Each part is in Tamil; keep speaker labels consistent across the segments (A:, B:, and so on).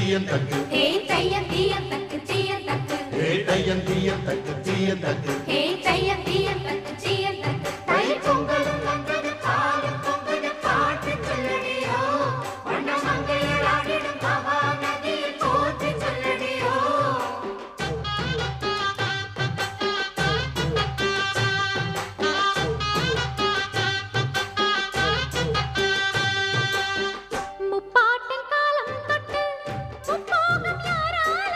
A: தீயன் தக்கு
B: ஹே தையன் தீயன் தக்கு தீயன் தக்கு
A: ஹே தையன் தீயன் தக்கு தீயன் தக்கு
B: ஹே தையன் தீயன் தக்கு தீயன் தக்கு தை பொங்கலும் வந்தது பாலும் பொங்குது பாட்டு சொல்லடியோ வண்ண மங்கையர் ஆடிடும் பவா நதியில் போற்றி சொல்லடியோ முப்பாட்டின் காலம் தொட்டு முப்போகம் யாரால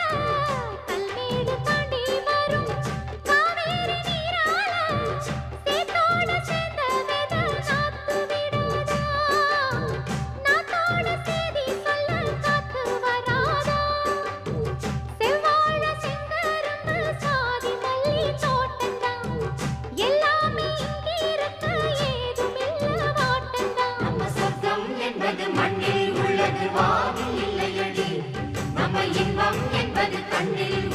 B: கல்மேடு தாண்டி வரும் காவேரி நீரால சேத்தோடு சேர்ந்த வெத நாத்து விடாதா நாத்தோடு சேதி சொல்ல காத்து வராதா செவ்வாழ செங்கரும்பு சாதி மல்லி தோட்டந்தான் எல்லாமே இங்கிருக்க ஏதுமில்ல வாட்டந்தான் நம்ம சொர்க்கம் என்பது மண்ணில் உள்ளது வானில் இல்லையடி நம்ம இன்பம் என்பது கண்ணில்